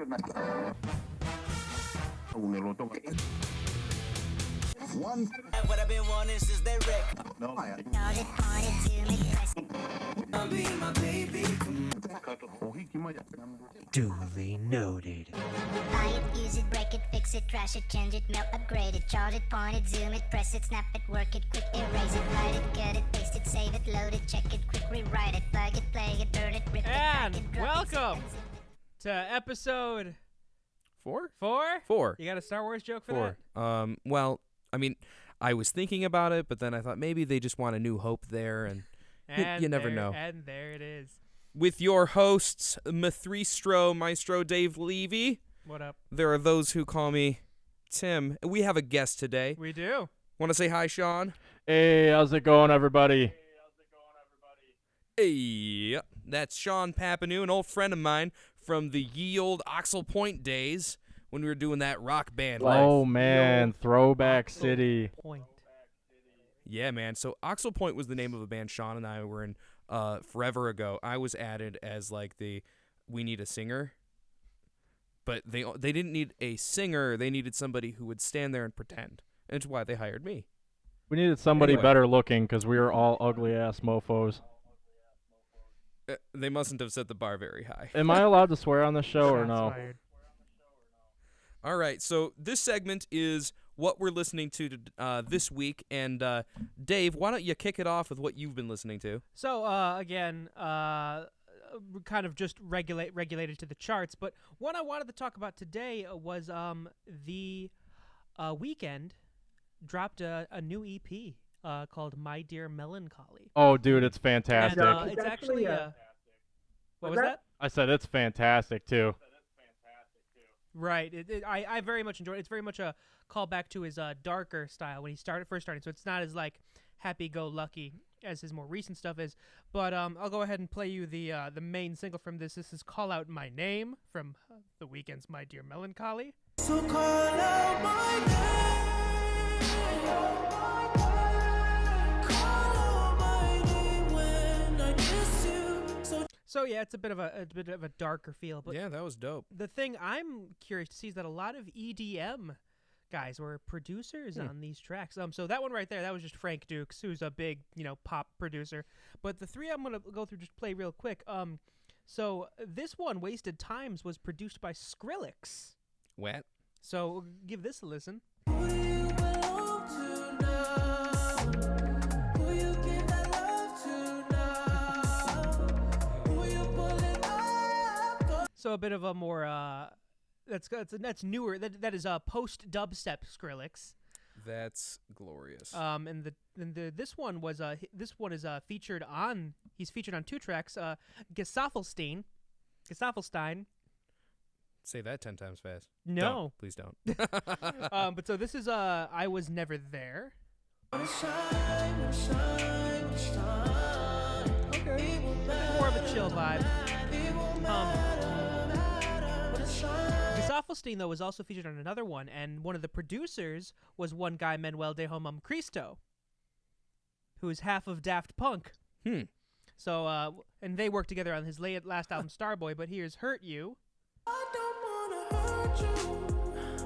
One. What I've been wanting since they wreck. No, I Be my baby. Duly noted. Buy it, use it, break it, fix it, trash it, change it, melt, upgrade it, charge it, point it, zoom it, press it, snap it, work it, quick erase it, write it, cut it, paste it, save it, load it, check it, quick rewrite it, plug it, play it, burn it, rip it, And drag it, drop it, welcome sequence it. to episode Four? 4. Four. You got a Star Wars joke for Four. Well, I mean, I was thinking about it, but then I thought maybe they just want a new hope there, and that? you never know. And there it is. With your hosts, Ma3stro, Dave Levy. What up? There are those who call me Tim. We have a guest today. We do. Want to say hi, Shawn? Hey, how's it going, everybody? Hey, that's Shawn Papineau, an old friend of mine from the ye old Oxel Point days when we were doing that rock band life. Oh, man, Throwback City. Point. Yeah, man. So Oxel Point was the name of a band Shawn and I were in forever ago. I was added as like we need a singer. But they didn't need a singer. They needed somebody who would stand there and pretend. And it's why they hired me. We needed somebody Anyway. better looking because we were all ugly-ass mofos. They mustn't have set the bar very high. Am I allowed to swear on this show or Shots no? fired. All right, so this segment is what we're listening to this week. And Dave, why don't you kick it off with what you've been listening to? So, again, kind of just regulated to the charts, but what I wanted to talk about today was the Weeknd dropped a new EP called My Dear Melancholy. Oh, dude, it's fantastic. And it's actually what was that? I said it's fantastic, too. Right. I very much enjoyed it. It's very much a callback to his darker style when he first started. So it's not as like happy-go-lucky as his more recent stuff is. But I'll go ahead and play you the main single from this. This is "Call Out My Name" from The Weeknd's "My Dear Melancholy." So call out my name. Call out my name when I miss you. So yeah, it's a bit of a darker feel. But Yeah, that was dope. the thing I'm curious to see is that a lot of EDM guys were producers on these tracks. So that one right there, that was just Frank Dukes, who's a big, pop producer. But the three I'm gonna go through, just play real quick. So this one, Wasted Times, was produced by Skrillex. What? So give this a listen. Who you belong to now? Who you give that love to now? Who you pulling up? So a bit of a more that's newer. That is post dubstep Skrillex. That's glorious. And this one is featured on. He's featured on 2 tracks. Gesaffelstein. Say that 10 times fast. No. Don't. Please don't. But so this is I Was Never There. Okay. More of a chill vibe. Gesaffelstein, though, was also featured on another one, and one of the producers was one guy, Manuel de Ma3stro, who is half of Daft Punk. So, and they worked together on his last album, Starboy, but here's Hurt You. I don't wanna hurt you.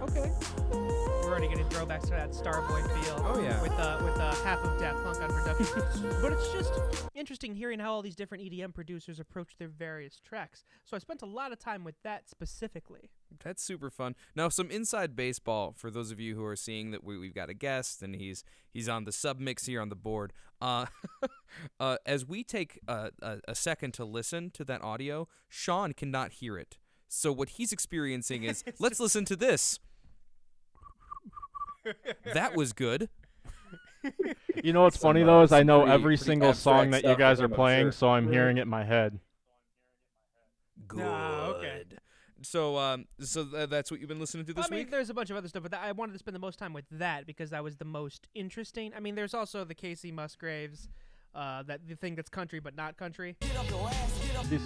Okay. We're already getting throwbacks to that Starboy feel. Oh, yeah. With half of Daft Punk on production. But it's just interesting hearing how all these different EDM producers approach their various tracks. So I spent a lot of time with that specifically. That's super fun. Now, some inside baseball for those of you who are seeing that we've got a guest and he's on the submix here on the board. As we take a second to listen to that audio, Shawn cannot hear it. So what he's experiencing is, let's listen to this. That was good. You know what's funny, though, is I know pretty- every pretty single song abstract that you stuff guys with are him, I'm playing, sure. so I'm hearing it in my head. Good. Okay. So, that's what you've been listening to this I mean, week? there's a bunch of other stuff, but I wanted to spend the most time with that because that was the most interesting. I mean, there's also the Casey Musgraves, the thing that's country but not country. He's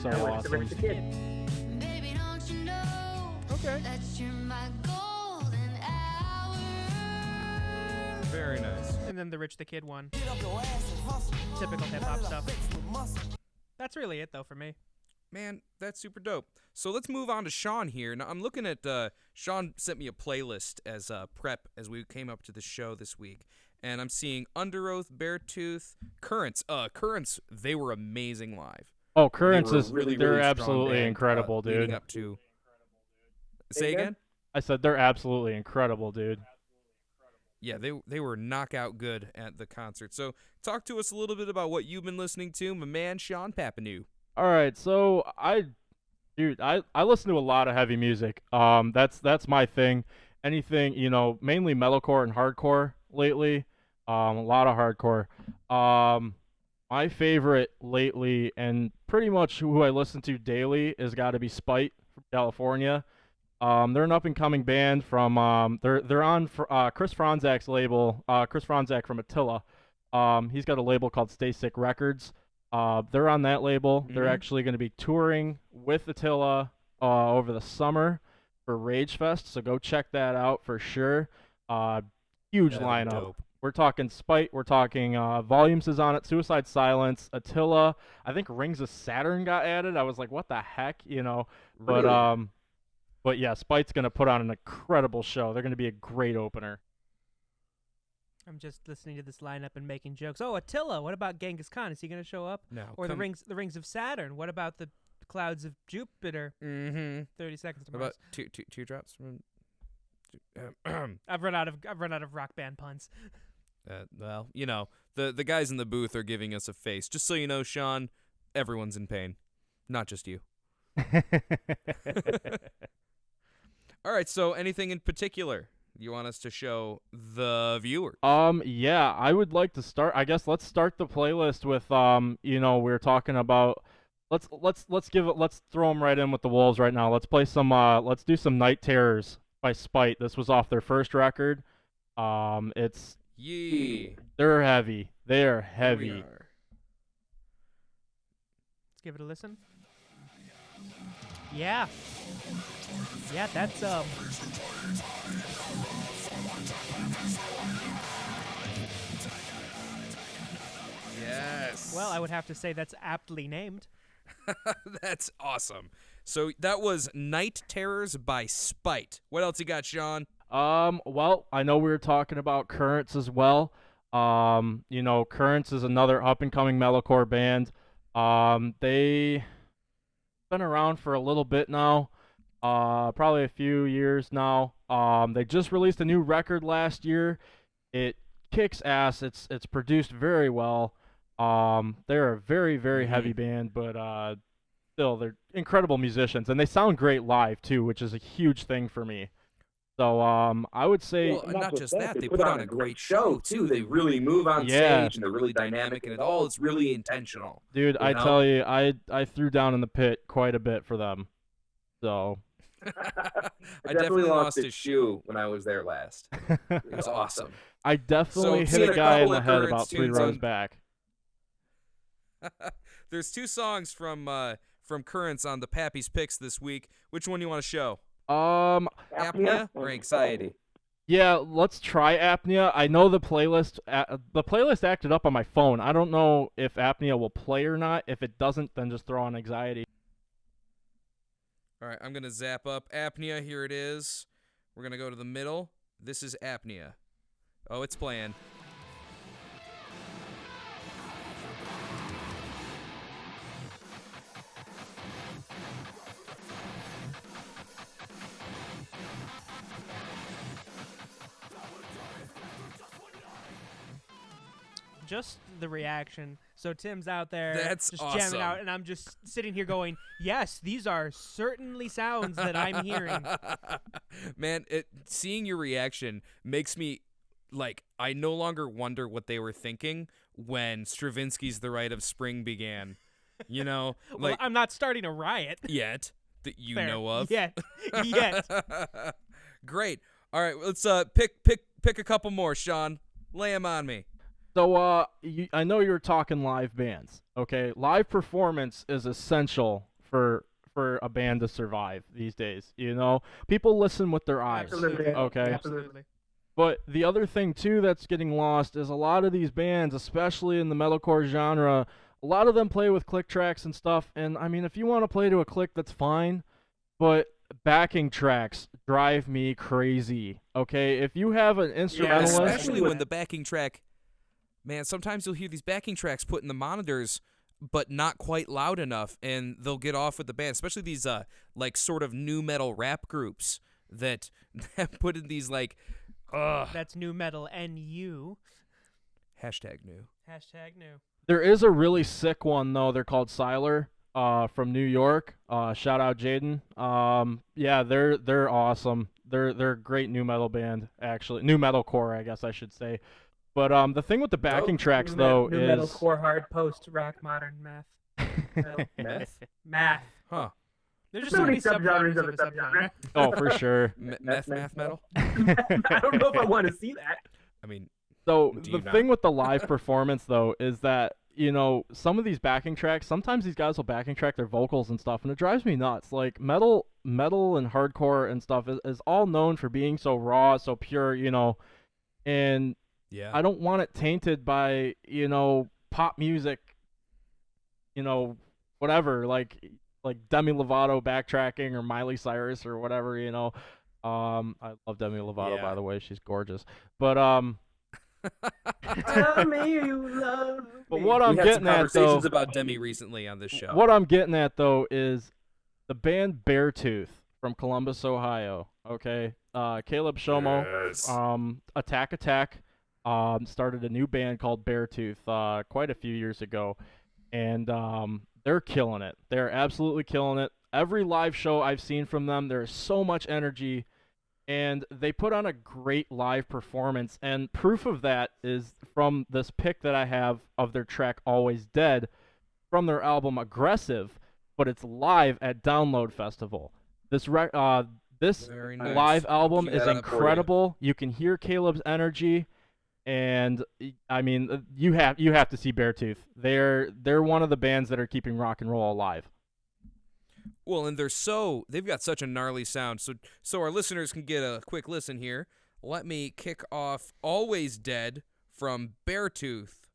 so awesome. Baby, don't you know Okay. that you're my golden hour? Very nice. And then the Rich the Kid one. Typical hip hop stuff. That's really it, though, for me. Man, that's super dope. So let's move on to Shawn here. Now I'm looking at Shawn sent me a playlist as prep as we came up to the show this week, and I'm seeing Under Oath, Beartooth, Currents. Currents, they were amazing live. Oh, Currents were is really, they're really strong absolutely band, incredible, leading dude. up to. Say again? I said they're absolutely incredible, dude. Yeah, they were knockout good at the concert. So talk to us a little bit about what you've been listening to, my man Shawn Papineau. All right, so I listen to a lot of heavy music. That's my thing. Anything, mainly metalcore and hardcore lately. A lot of hardcore. My favorite lately, and pretty much who I listen to daily, has got to be Spite from California. They're an up and coming band from they're on Chris Franzak's label. Chris Franzak from Attila. He's got a label called Stay Sick Records. They're on that label. They're actually going to be touring with Attila over the summer for Rage Fest, so go check that out for sure. Huge lineup. Dope. We're talking Spite. We're talking Volumes is on it. Suicide Silence, Attila. I think Rings of Saturn got added. I was like, what the heck, Really? But yeah, Spite's going to put on an incredible show. They're going to be a great opener. I'm just listening to this lineup and making jokes. Oh, Attila, what about Genghis Khan? Is he going to show up? No. Or the rings of Saturn? What about the clouds of Jupiter? 30 seconds to What Mars. about teardrops from? I've run out of rock band puns. Well, the guys in the booth are giving us a face. Just so you know, Shawn, everyone's in pain, not just you. All right. So, anything in particular you want us to show the viewers? Yeah, I would like to start. I guess let's start the playlist with we're talking about. Let's throw them right in with the Wolves right now. Let's play some. Let's do some Night Terrors by Spite. This was off their first record. It's they're heavy. They are heavy. Let's give it a listen. Yeah. Yeah, that's Yes. well, I would have to say that's aptly named. That's awesome. So that was Night Terrors by Spite. What else you got, Shawn? Well, I know we were talking about Currents as well. Currents is another up-and-coming metalcore band. They've been around for a little bit now, probably a few years now. They just released a new record last year. It kicks ass. It's produced very well. They're a very, very heavy band, but still, they're incredible musicians, and they sound great live too, which is a huge thing for me. So I would say, well, not just that, they put on a great show too. They really move on stage, and they're really dynamic, and it's really intentional. Dude, I tell you, I threw down in the pit quite a bit for them. So I definitely lost a shoe when I was there last. It was awesome. I definitely So, hit a guy in couple the of head Currents about 3 tunes rows on- back. There's 2 songs from Currents on the Pappy's Picks this week. Which one do you want to show? Apnea or Anxiety? Yeah, let's try Apnea. I know the playlist acted up on my phone. I don't know if Apnea will play or not. If it doesn't, then just throw on Anxiety. All right, I'm going to zap up Apnea. Here it is. We're going to go to the middle. This is Apnea. Oh, it's playing. Just the reaction. So Tim's out there That's just awesome. jamming out, and I'm just sitting here going, yes, these are certainly sounds that I'm hearing. Man, seeing your reaction makes me, I no longer wonder what they were thinking when Stravinsky's The Rite of Spring began. Well, I'm not starting a riot. Yet, that you Fair. know of. Yet. Great. All right, let's pick a couple more, Shawn. Lay them on me. So, I know you're talking live bands, okay? Live performance is essential for a band to survive these days, People listen with their eyes, okay? Absolutely. But the other thing, too, that's getting lost is a lot of these bands, especially in the metalcore genre, a lot of them play with click tracks and stuff. And I mean, if you want to play to a click, that's fine. But backing tracks drive me crazy. Okay, if you have an instrumentalist, especially when the backing track, man, sometimes you'll hear these backing tracks put in the monitors, but not quite loud enough, and they'll get off with the band. Especially these like sort of new metal rap groups that put in these like, That's new metal, NU. hashtag new. Hashtag new. there is a really sick one though. They're called Siler, from New York. Shout out Jaden. Yeah, they're awesome. They're a great new metal band, actually. New metalcore, I guess I should say. But the thing with the backing tracks though new is metal core hard post rock modern math. Math. Huh. There's just so many subgenres of a subgenre. oh, for sure. Math metal? I don't know if I want to see that. I mean, So Do the you not? thing with the live performance though is that, you know, some of these backing tracks, sometimes these guys will backing track their vocals and stuff, and it drives me nuts. Like metal and hardcore and stuff is all known for being so raw, so pure, you know, and yeah. I don't want it tainted by, you know, pop music, you know, whatever, like Demi Lovato backtracking or Miley Cyrus or whatever, you know. I love Demi Lovato, by the way, she's gorgeous. But Tell me you love me. But what I'm we had getting some at conversations though, about Demi recently on this show. what I'm getting at though is the band Beartooth from Columbus, Ohio. Okay, Caleb Shomo, Yes. Attack, started a new band called Beartooth quite a few years ago, and they're killing it. They're absolutely killing it. Every live show I've seen from them, there's so much energy, and they put on a great live performance. And proof of that is from this pick that I have of their track Always Dead from their album Aggressive, but it's live at Download Festival. This Very nice. live album Keep is that up for you. incredible. You can hear Caleb's energy, and I mean, you have to see Beartooth. They're one of the bands that are keeping rock and roll alive. Well, and they've got such a gnarly sound. So our listeners can get a quick listen here. Let me kick off Always Dead from Beartooth.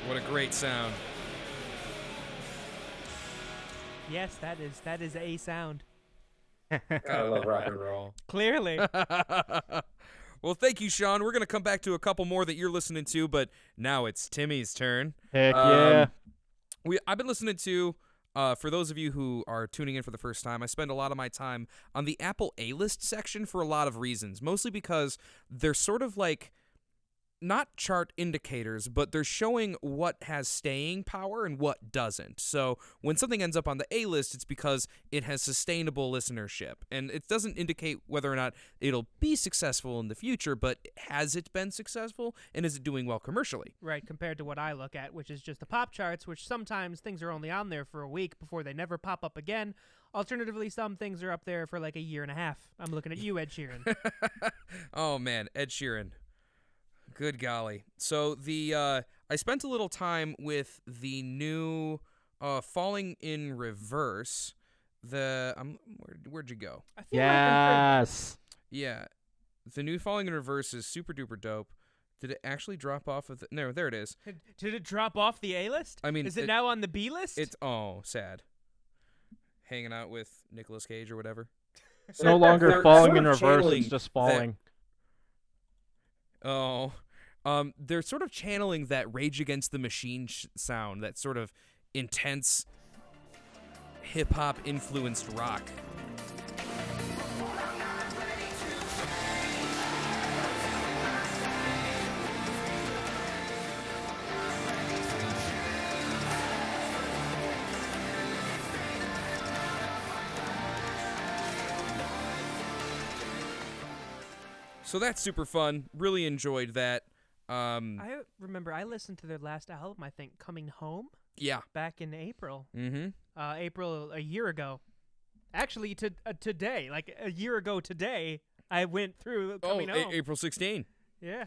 What a great sound. Yes, that is a sound. Gotta love rock and roll. Clearly. Well, thank you, Shawn. We're going to come back to a couple more that you're listening to, but now it's Timmy's turn. Heck yeah. I've been listening to, for those of you who are tuning in for the first time, I spend a lot of my time on the Apple A-list section for a lot of reasons, mostly because they're sort of like, not chart indicators, but they're showing what has staying power and what doesn't. So when something ends up on the A-list, it's because it has sustainable listenership. And it doesn't indicate whether or not it'll be successful in the future, but has it been successful, and is it doing well commercially? Right, compared to what I look at, which is just the pop charts, which sometimes things are only on there for a week before they never pop up again. Alternatively, some things are up there for like a year and a half. I'm looking at you, Ed Sheeran. Oh, man, Ed Sheeran. Good golly. So I spent a little time with the new Falling in Reverse. Where'd you go? I feel Yes. Yeah, the new Falling in Reverse is super duper dope. Did it actually drop off of the? No, there it is. Did it drop off the A list? I mean, is it now on the B list? It's sad. Hanging out with Nicolas Cage or whatever. It's no longer They're falling sort in of reverse, channeling it's just falling. They're sort of channeling that Rage Against the Machine sound, that sort of intense hip-hop influenced rock. So that's super fun. Really enjoyed that. I remember I listened to their last album, I think, Coming Home, Yeah. back in April. Mm-hmm. April a year ago. Actually, today, like a year ago today, I went through Coming Home. April 16. Yeah.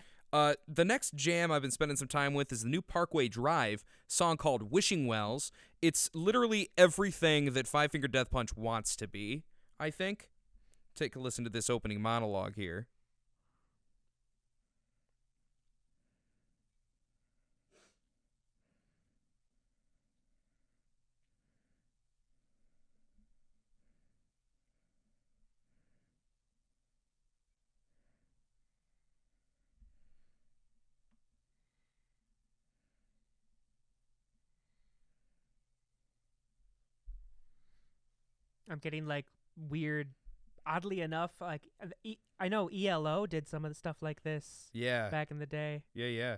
The next jam I've been spending some time with is the new Parkway Drive song called Wishing Wells. It's literally everything that Five Finger Death Punch wants to be, I think. Take a listen to this opening monologue here. I'm getting like weird, oddly enough, like I know ELO did some of the stuff like this Yeah. back in the day, Yeah.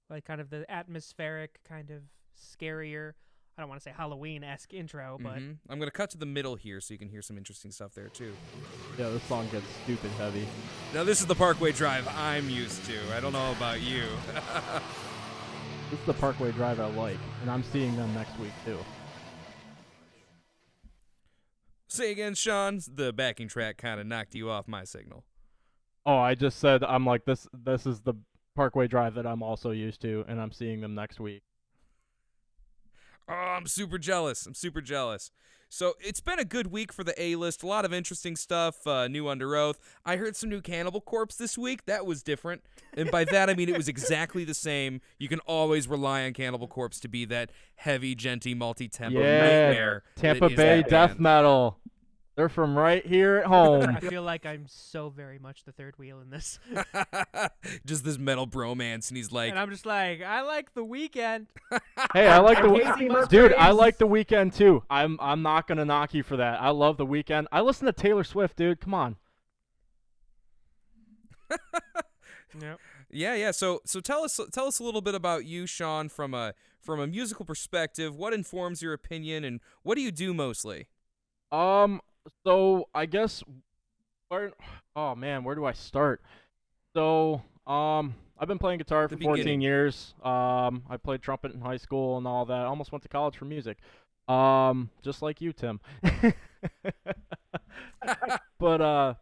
like kind of the atmospheric, kind of scarier. I don't want to say Halloween-esque intro, but I'm going to cut to the middle here so you can hear some interesting stuff there, too. Yeah, this song gets stupid heavy. Now, this is the Parkway Drive I'm used to. I don't know about you. This is the Parkway Drive I like, and I'm seeing them next week too. Say again, Shawn. The backing track kind of knocked you off my signal. Oh, I just said I'm like this. This is the Parkway Drive that I'm also used to, and I'm seeing them next week. Oh, I'm super jealous. So it's been a good week for the A-list. A lot of interesting stuff. New Under Oath. I heard some new Cannibal Corpse this week. That was different. And by that, I mean it was exactly the same. You can always rely on Cannibal Corpse to be that heavy, genty, multi-tempo nightmare. Tampa that is Bay that death band. metal. They're from right here at home. I feel like I'm so very much the third wheel in this. Just this metal bromance, and he's like, And I'm just like, I like The Weeknd. Hey, I like I'm the Casey Musgraves. dude. I like the Weeknd too. I'm not gonna knock you for that. I love the Weeknd. I listen to Taylor Swift, dude. Come on. Yep. Yeah. So tell us a little bit about you, Shawn, from a musical perspective. What informs your opinion, and what do you do mostly? So I guess oh man, where do I start? So, I've been playing guitar for The 14 beginning. years. I played trumpet in high school and all that. I almost went to college for music. Just like you, Tim. But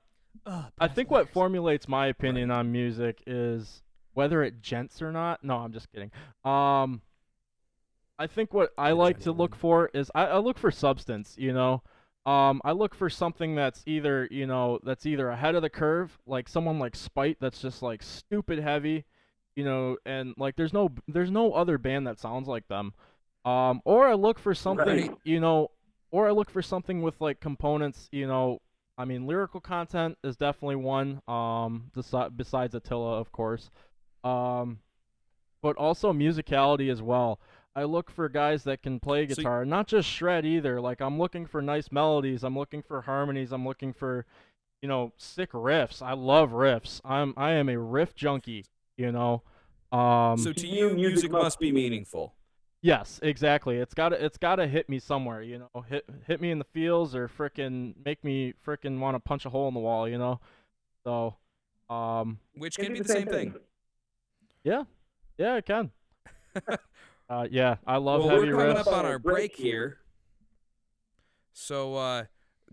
I think what formulates my opinion on music is whether it gents or not. No, I'm just kidding. I think what I like to look for is I look for substance, you know. I look for something that's either ahead of the curve, like someone like Spite that's just like stupid heavy, you know, and like there's no other band that sounds like them. Or I look for something, Right. you know, or I look for something with like components, you know. I mean, lyrical content is definitely one. Besides Attila, of course. But also musicality as well. I look for guys that can play So guitar, not just shred either. Like I'm looking for nice melodies. I'm looking for harmonies. I'm looking for, you know, sick riffs. I love riffs. I am a riff junkie. You know. So to you, music must be meaningful. Yes, exactly. It's gotta hit me somewhere. You know, hit me in the feels or make me want to punch a hole in the wall. You know. So, Which Can can do be the same thing. yeah, it can. Yeah, I love Well, heavy we're coming riffs. up on our break here. So,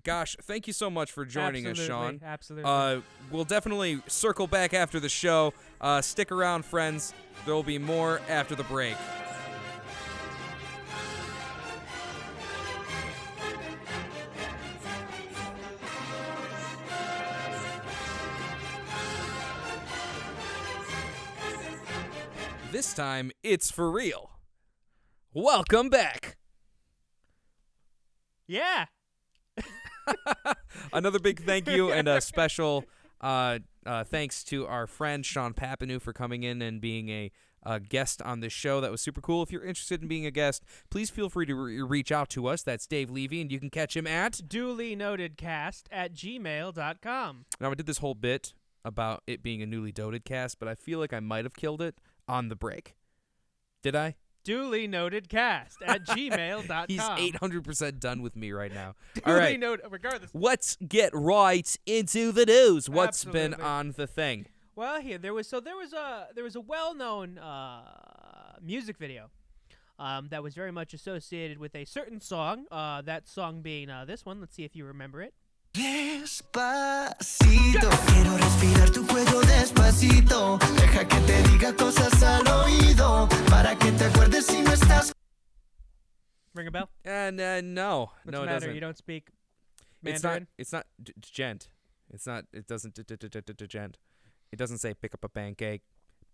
gosh, thank you so much for joining us, Shawn. Absolutely. We'll definitely circle back after the show. Stick around, friends. There will be more after the break. This time, it's for real. Welcome back. Yeah. Another big thank you and a special thanks to our friend Shawn Papineau for coming in and being a guest on this show. That was super cool. If you're interested in being a guest, please feel free to reach out to us. That's Dave Levy, and you can catch him at Duly Noted cast at gmail.com. Now, I did this whole bit about it being a newly doted cast, but I feel like I might have killed it on the break. Did I? Duly Noted cast at gmail.com. He's 800% done with me right now. Duly All right. Noted, regardless. Let's get right into the news. What's been Absolutely. on the thing? Well, here there was a well-known music video that was very much associated with a certain song. That song being this one. Let's see if you remember it. Despacito, quiero respirar tu cuello despacito. Deja que te diga cosas al oído para que te acuerdes si no estás. Ring a bell? No. What's No, the it matter? doesn't. You don't speak It's Mandarin? not gent. It's not. It doesn't gent. It doesn't say pick up a pancake,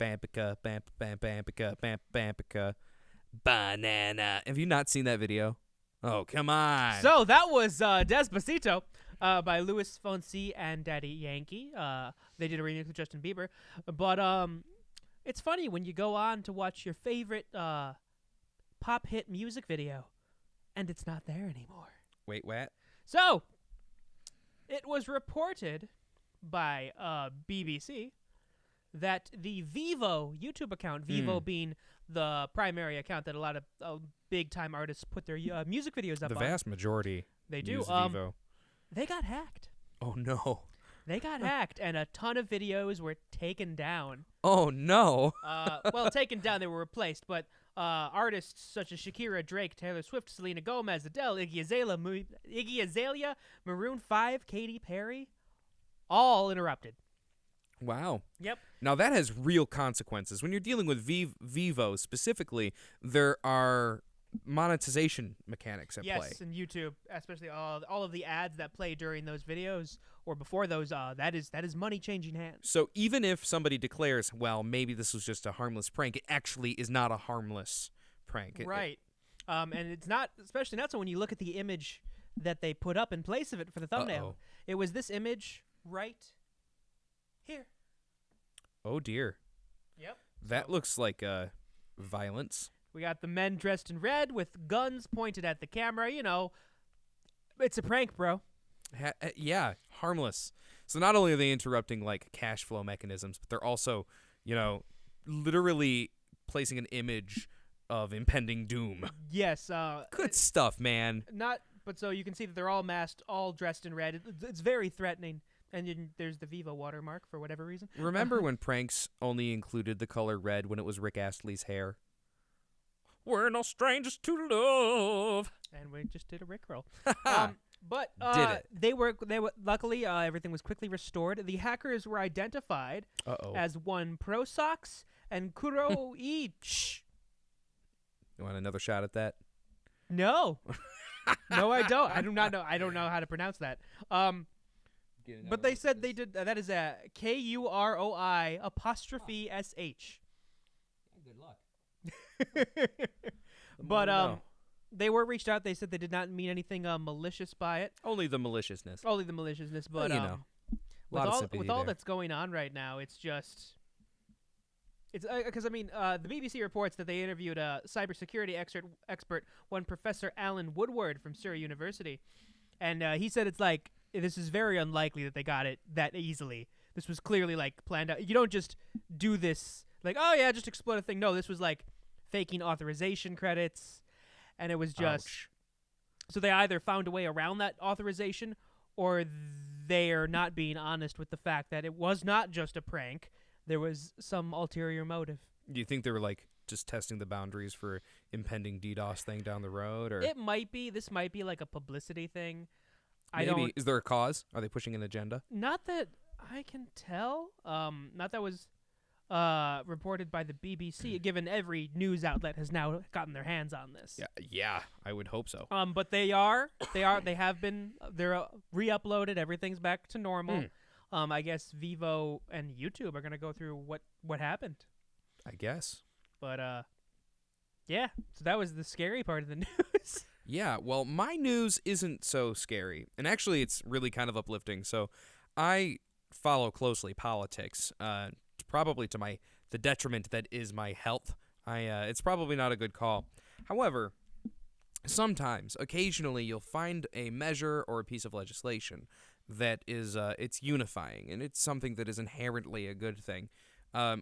bampica, bampica, bampica, banana. Have you not seen that video? Oh, come on. So that was Despacito by Louis Fonsi and Daddy Yankee. They did a remix with Justin Bieber. But it's funny when you go on to watch your favorite pop hit music video, and it's not there anymore. Wait, what? So it was reported by BBC that the Vevo YouTube account, Vevo being the primary account that a lot of big-time artists put their music videos up The on. vast majority. They do. use Vevo. They got hacked. Oh no. They got hacked, and a ton of videos were taken down. Oh no. Well, taken down, they were replaced, but artists such as Shakira, Drake, Taylor Swift, Selena Gomez, Adele, Iggy Azalea, Maroon 5, Katy Perry, all interrupted. Wow. Yep. Now that has real consequences. When you're dealing with Vevo specifically, there are monetization mechanics at play. Yes, and YouTube, especially all of the ads that play during those videos or before those, that is money changing hands. So even if somebody declares, well, maybe this was just a harmless prank, it actually is not a harmless prank. Right. And it's not, especially not so when you look at the image that they put up in place of it for the thumbnail. Uh-oh. It was this image right here. Oh dear. Yep. That looks like violence. We got the men dressed in red with guns pointed at the camera. You know, it's a prank, bro. Yeah, harmless. So not only are they interrupting like cash flow mechanisms, but they're also, literally placing an image of impending doom. Yes. Good stuff, man. But so you can see that they're all masked, all dressed in red. It's very threatening. And then there's the Vevo watermark for whatever reason. Remember when pranks only included the color red when it was Rick Astley's hair? We're no strangers to love. And we just did a Rickroll. But Did it. they were luckily everything was quickly restored. The hackers were identified as one Pro Socks and Kuro each. You want another shot at that? No. No, I don't. I do not know. I don't know how to pronounce that. But they said they did. That is a KUROI apostrophe SH. Good luck. But they were reached out. They said they did not mean anything malicious by it. Only the maliciousness. Only the maliciousness. But with all that's going on right now, it's just. It's because the BBC reports that they interviewed a cybersecurity expert, one Professor Alan Woodward from Surrey University, and he said it's like. This is very unlikely that they got it that easily. This was clearly like planned out. You don't just do this like, oh yeah, just exploit a thing. No, this was like faking authorization credits, and it was just. Ouch. So they either found a way around that authorization, or they are not being honest with the fact that it was not just a prank. There was some ulterior motive. Do you think they were like just testing the boundaries for impending DDoS thing down the road, or It might be. This might be like a publicity thing. maybe is there a cause? Are they pushing an agenda? Not that I can tell. Not that was reported by the BBC, given every news outlet has now gotten their hands on this. Yeah, I would hope so. But they have been, they're re-uploaded. Everything's back to normal. I guess Vevo and YouTube are gonna go through what happened. I guess. But yeah. So that was the scary part of the news. Yeah, well, my news isn't so scary, and actually it's really kind of uplifting. So I follow closely politics, probably to the detriment that is my health. It's probably not a good call. However, occasionally, you'll find a measure or a piece of legislation that is it's unifying, and it's something that is inherently a good thing.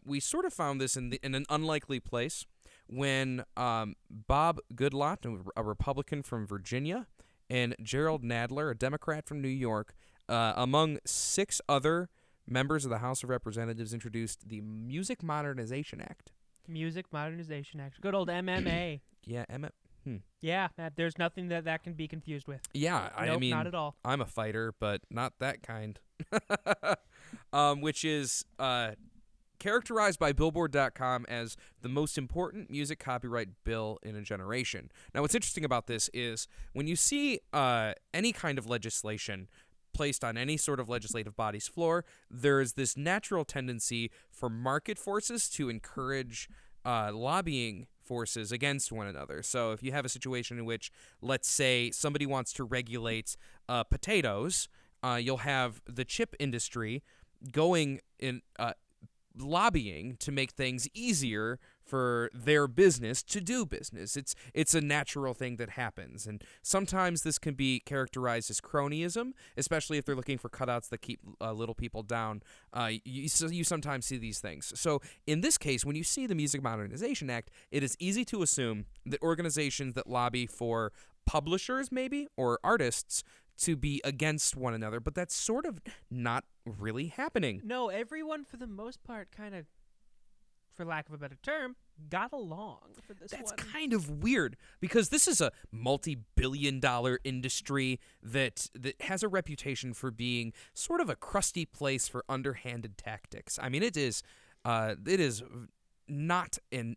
We sort of found this in an unlikely place when Bob Goodlatte, a Republican from Virginia, and Gerald Nadler, a Democrat from New York, among 6 other members of the House of Representatives, introduced the Music Modernization Act. Music Modernization Act. Good old MMA. Yeah, Yeah, there's nothing that can be confused with. Yeah, I Nope, mean, not at all. I'm a fighter, but not that kind. Which is characterized by Billboard.com as the most important music copyright bill in a generation. Now, what's interesting about this is when you see any kind of legislation placed on any sort of legislative body's floor, there is this natural tendency for market forces to encourage lobbying forces against one another. So if you have a situation in which, let's say, somebody wants to regulate potatoes, you'll have the chip industry going in lobbying to make things easier for their business to do business. It's a natural thing that happens, and sometimes this can be characterized as cronyism, especially if they're looking for cutouts that keep little people down. You sometimes see these things. So in this case, when you see the Music Modernization Act, it is easy to assume that organizations that lobby for publishers, maybe, or artists, to be against one another, but that's sort of not really happening. No, everyone for the most part kind of, for lack of a better term, got along for this That's one. kind of weird because this is a multi-billion-dollar industry that has a reputation for being sort of a crusty place for underhanded tactics. I mean, it is not an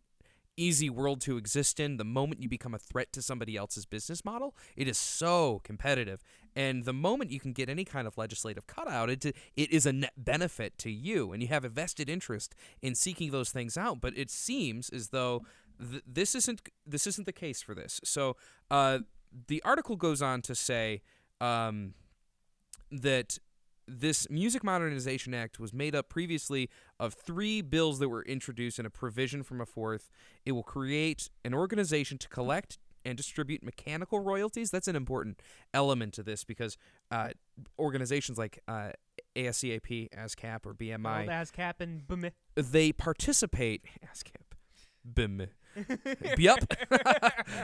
easy world to exist in. The moment you become a threat to somebody else's business model, it is so competitive. And the moment you can get any kind of legislative cutout, it is a net benefit to you, and you have a vested interest in seeking those things out. But it seems as though this isn't the case for this. So the article goes on to say that this Music Modernization Act was made up previously of 3 bills that were introduced and a provision from a 4th. It will create an organization to collect and distribute mechanical royalties. That's an important element to this because organizations like ASCAP, ASCAP, or BMI, Old ASCAP and BMI. they participate. ASCAP, BMI. Yep.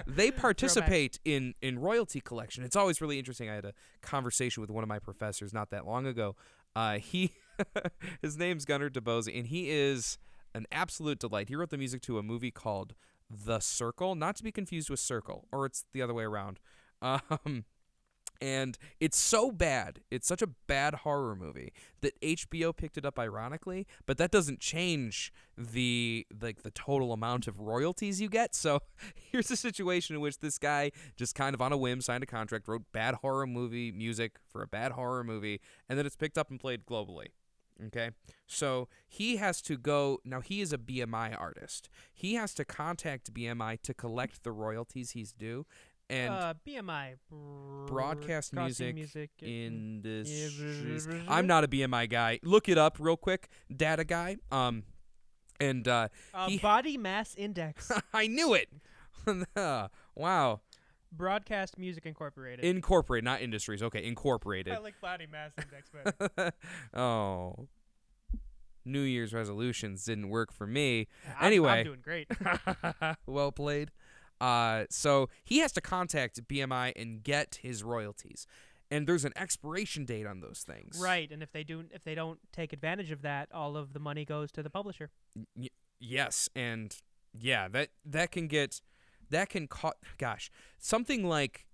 They participate in royalty collection. It's always really interesting. I had a conversation with one of my professors not that long ago. His name's Gunnar DeBose, and he is an absolute delight. He wrote the music to a movie called The Circle, not to be confused with Circle, or it's the other way around. And it's so bad. It's such a bad horror movie that HBO picked it up ironically, but that doesn't change the total amount of royalties you get. So here's a situation in which this guy just kind of on a whim signed a contract, wrote bad horror movie music for a bad horror movie, and then it's picked up and played globally. Okay, so he has to go. Now, he is a BMI artist. He has to contact BMI to collect the royalties he's due. And BMI, broadcast music industries. I'm not a BMI guy. Look it up real quick. Data guy. Body Mass Index. I knew it. Wow. Broadcast Music Incorporated. Incorporated, not industries. Okay, incorporated. I like Body Mass Index better. Oh. New Year's resolutions didn't work for me. I'm Anyway. doing great. Well played. So he has to contact BMI and get his royalties, and there's an expiration date on those things. Right, and if they don't take advantage of that, all of the money goes to the publisher. Yes, and yeah, that can cost. Gosh, something like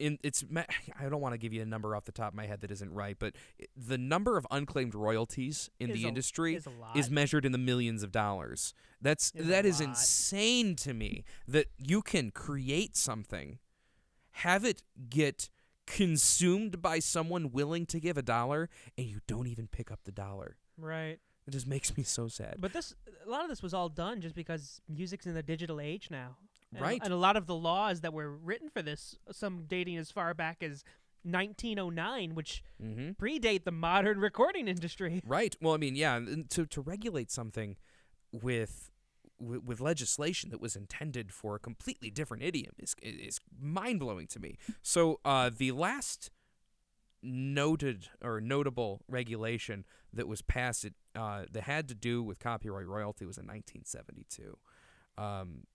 I don't want to give you a number off the top of my head that isn't right, but the number of unclaimed royalties in the industry is measured in the millions of dollars. That is insane to me that you can create something, have it get consumed by someone willing to give $1, and you don't even pick up the dollar. Right. It just makes me so sad. But a lot of this was all done just because music's in the digital age now. Right. And a lot of the laws that were written for this, some dating as far back as 1909, which predate the modern recording industry. Right. Well, I mean, yeah, to regulate something with legislation that was intended for a completely different idiom is mind-blowing to me. So the last notable regulation that was passed that had to do with copyright royalty was in 1972,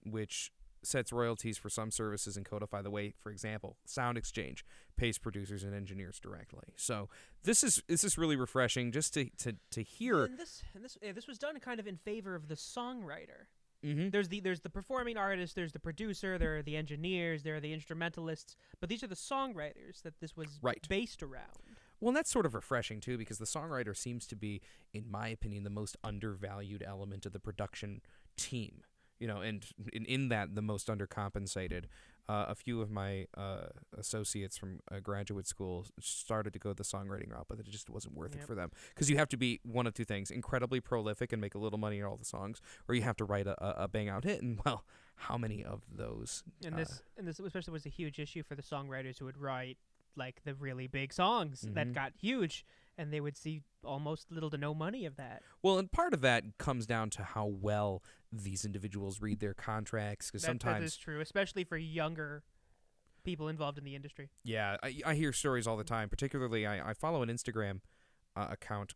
which sets royalties for some services and codify the way, for example, Sound Exchange pays producers and engineers directly. So this is really refreshing just to hear. And this was done kind of in favor of the songwriter. Mm-hmm. There's the performing artist, there's the producer, there are the engineers, there are the instrumentalists, but these are the songwriters that this was based around. Well, and that's sort of refreshing, too, because the songwriter seems to be, in my opinion, the most undervalued element of the production team. And in that, the most undercompensated. A few of my associates from graduate school started to go the songwriting route, but it just wasn't worth it for them. Because you have to be one of two things: incredibly prolific and make a little money in all the songs, or you have to write a bang-out hit. And, well, how many of those? And this especially was a huge issue for the songwriters who would write like the really big songs that got huge, and they would see almost little to no money of that. Well, and part of that comes down to how well these individuals read their contracts, because sometimes that is true, especially for younger people involved in the industry. Yeah, I hear stories all the time. Particularly, I follow an Instagram account,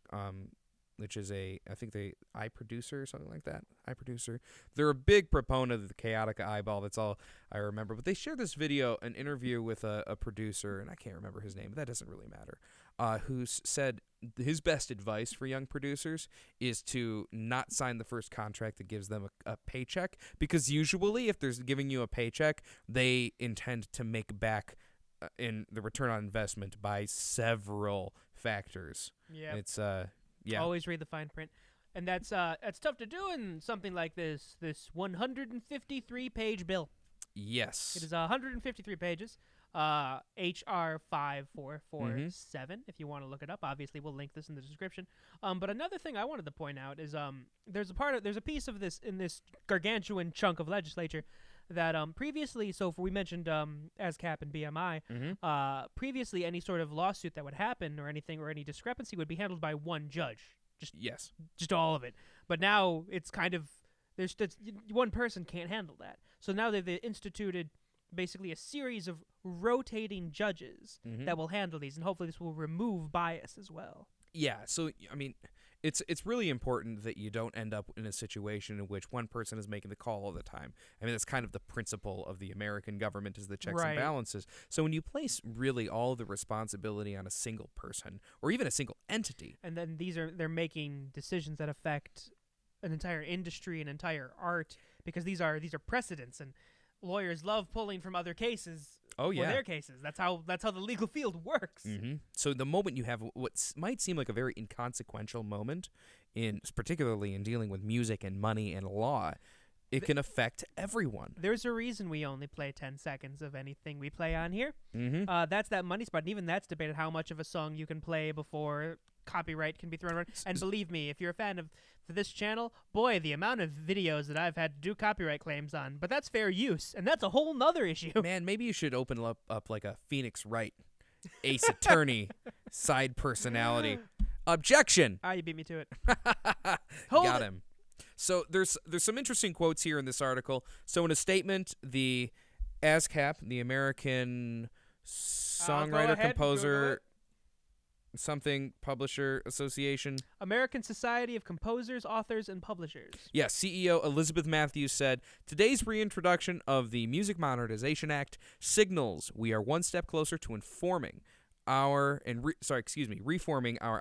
which is I think iProducer or something like that. iProducer. They're a big proponent of the chaotic eyeball. That's all I remember. But they shared this video, an interview with a producer, and I can't remember his name, but that doesn't really matter, who said his best advice for young producers is to not sign the first contract that gives them a paycheck, because usually if they're giving you a paycheck, they intend to make back in the return on investment by several factors. Yeah. It's yeah. Always read the fine print. And that's tough to do in something like this 153-page bill. Yes. It is 153 pages. HR 5447 if you want to look it up. Obviously, we'll link this in the description. But another thing I wanted to point out is there's a piece of this in this gargantuan chunk of legislature that previously, we mentioned ASCAP and BMI. Previously, any sort of lawsuit that would happen or anything or any discrepancy would be handled by one judge. Just all of it. But now it's kind of one person can't handle that. So now they've instituted basically a series of rotating judges that will handle these, and hopefully this will remove bias as well. Yeah, so I mean, it's really important that you don't end up in a situation in which one person is making the call all the time. I mean, that's kind of the principle of the American government, is the checks and balances. So when you place really all the responsibility on a single person or even a single entity, and then they're making decisions that affect an entire industry, an entire art, because these are precedents, and lawyers love pulling from other cases for their cases. That's how the legal field works. So the moment you have what might seem like a very inconsequential moment, particularly in dealing with music and money and law, it can affect everyone. There's a reason we only play 10 seconds of anything we play on here. That's that money spot, and even that's debated how much of a song you can play before copyright can be thrown around. And believe me, if you're a fan of this channel, boy, the amount of videos that I've had to do copyright claims on, but that's fair use, and that's a whole nother issue. Man, maybe you should open up like a Phoenix Wright, Ace Attorney, side personality. Objection! You beat me to it. Got him. So there's some interesting quotes here in this article. So in a statement, the ASCAP, the American Songwriter Composer something Publisher Association, American Society of Composers, Authors, and Publishers. Yes, CEO Elizabeth Matthews said, "Today's reintroduction of the Music Modernization Act signals we are one step closer to reforming our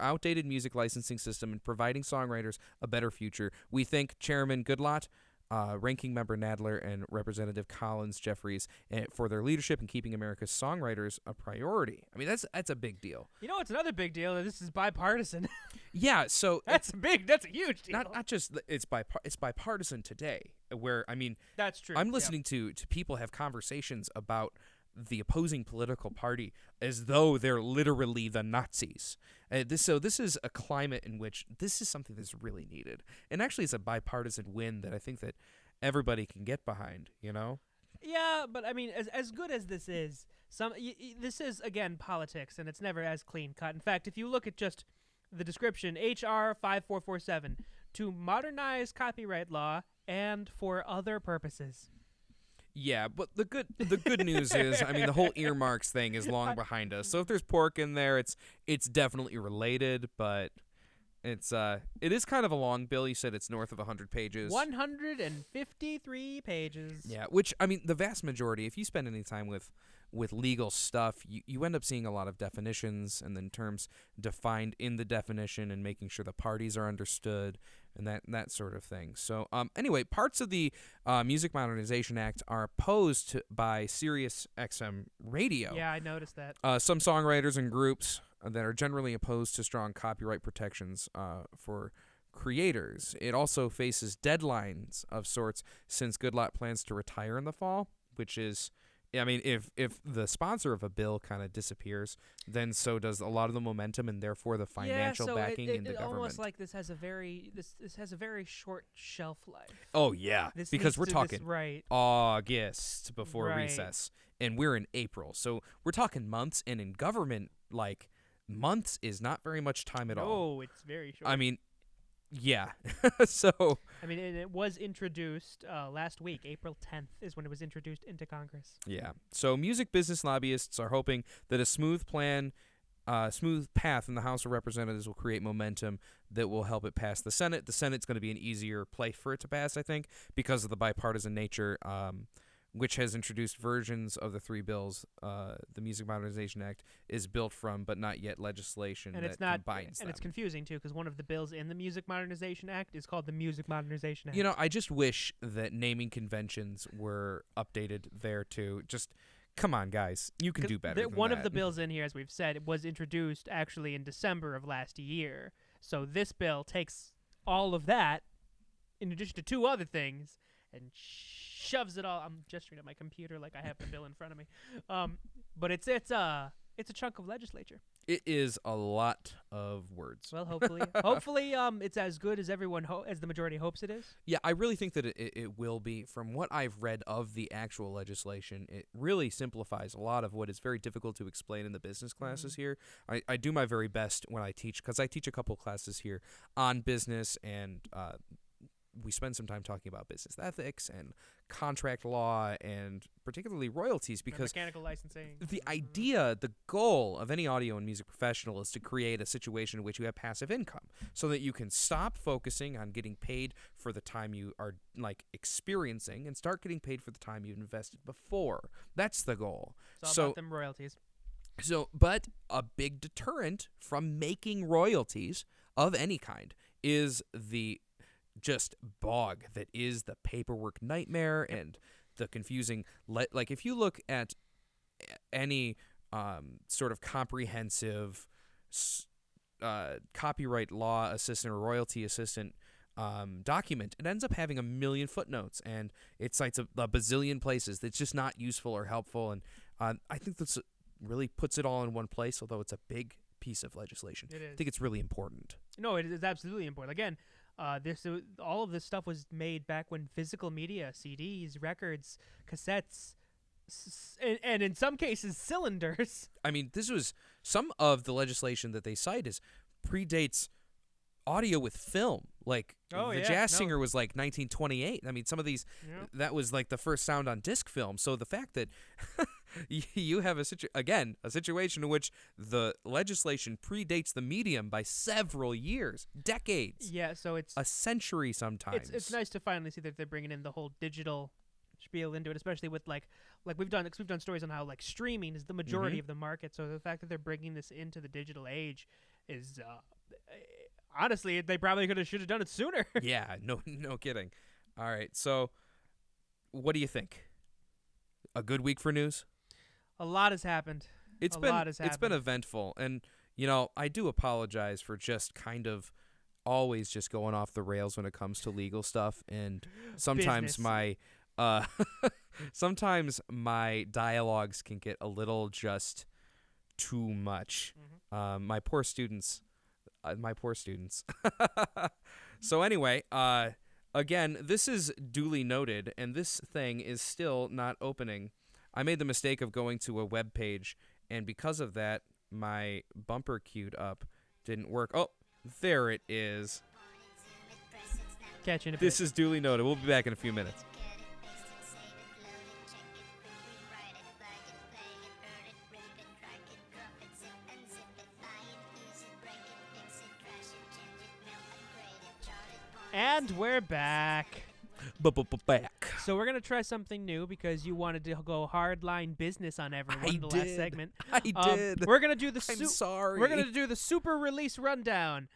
outdated music licensing system and providing songwriters a better future. We thank Chairman Goodlatte, Ranking Member Nadler, and Representative Collins Jeffries for their leadership in keeping America's songwriters a priority." I mean, that's a big deal. You know what's another big deal? This is bipartisan. Yeah, so that's a huge deal. Not just it's bipartisan today. Where I mean, that's true. I'm listening to people have conversations about the opposing political party as though they're literally the Nazis. This is a climate in which this is something that's really needed. And actually it's a bipartisan win that I think that everybody can get behind, you know? Yeah, but I mean, as good as this is, this is, again, politics, and it's never as clean cut. In fact, if you look at just the description, HR 5447, to modernize copyright law and for other purposes. Yeah, but the good news is, I mean, the whole earmarks thing is long behind us. So if there's pork in there, it's definitely related, but it is kind of a long bill. You said it's north of 100 pages. 153 pages. Yeah, which, I mean, the vast majority, if you spend any time with legal stuff, you end up seeing a lot of definitions and then terms defined in the definition and making sure the parties are understood and that sort of thing. So anyway, parts of the Music Modernization Act are opposed by Sirius XM Radio. Yeah, I noticed that. Some songwriters and groups that are generally opposed to strong copyright protections for creators. It also faces deadlines of sorts since Goodlot plans to retire in the fall, which is, I mean, if the sponsor of a bill kind of disappears, then so does a lot of the momentum and therefore the financial backing in the government. Almost like this has a very short shelf life. Oh yeah, This because needs we're to- talking right. August before Right. recess, and we're in April, so we're talking months. And in government, like, months is not very much time at all. Oh, it's very short. I mean, yeah. So I mean, and it was introduced last week. April 10th is when it was introduced into Congress. yeah. So music business lobbyists are hoping that a smooth path in the House of Representatives will create momentum that will help it pass the Senate. The Senate's going to be an easier place for it to pass, I think, because of the bipartisan nature, which has introduced versions of the three bills the Music Modernization Act is built from, but not yet legislation And that it's not, combines and them. it's confusing too, because one of the bills in the Music Modernization Act is called the Music Modernization Act. You know, I just wish that naming conventions were updated there too. Just come on, guys, you can 'Cause do better. Than one of that. the bills in here, as we've said, was introduced actually in December of last year. So this bill takes all of that, in addition to two other things, and shoves it all. I'm gesturing at my computer like I have the bill in front of me. But it's a chunk of legislature. It is a lot of words. Well, hopefully, it's as good as as the majority hopes it is. Yeah, I really think that it will be. From what I've read of the actual legislation, it really simplifies a lot of what is very difficult to explain in the business classes here. I do my very best when I teach, because I teach a couple classes here on business, and we spend some time talking about business ethics and contract law and particularly royalties, because Mechanical licensing. the idea, the goal of any audio and music professional is to create a situation in which you have passive income so that you can stop focusing on getting paid for the time you are like experiencing and start getting paid for the time you've invested before. That's the goal. It's all about them royalties. But a big deterrent from making royalties of any kind is the just bog that is the paperwork nightmare and the confusing. Like, if you look at any sort of comprehensive copyright law assistant or royalty assistant document, it ends up having a million footnotes, and it cites a bazillion places that's just not useful or helpful. And I think that's really puts it all in one place, although it's a big piece of legislation. It is. I think it's really important. No, it is absolutely important. Again, all of this stuff was made back when physical media, CDs, records, cassettes, and in some cases cylinders. I mean, this was some of the legislation that they cite predates audio with film. Like, the Jazz Singer was like 1928. I mean, some of these, that was like the first sound on disc film. So the fact that you have a situation in which the legislation predates the medium by several years, decades. Yeah, so it's a century sometimes. It's nice to finally see that they're bringing in the whole digital spiel into it, especially with like we've done stories on how like streaming is the majority of the market. So the fact that they're bringing this into the digital age is honestly, they probably should have done it sooner. Yeah, no kidding. All right, so what do you think? A good week for news? A lot has happened. It's been eventful, and I do apologize for just kind of always just going off the rails when it comes to legal stuff, and sometimes sometimes my dialogues can get a little just too much. My poor students. So anyway, again, this is Duly Noted, and this thing is still not opening. I made the mistake of going to a web page, and because of that, my bumper queued up didn't work. Oh, there it is. Catch you in a bit. This is Duly Noted. We'll be back in a few minutes. And we're back. Back. So we're gonna try something new because you wanted to go hardline business on everyone I in the last did. segment. I did. We're gonna do the I'm sorry. We're gonna do the super release rundown.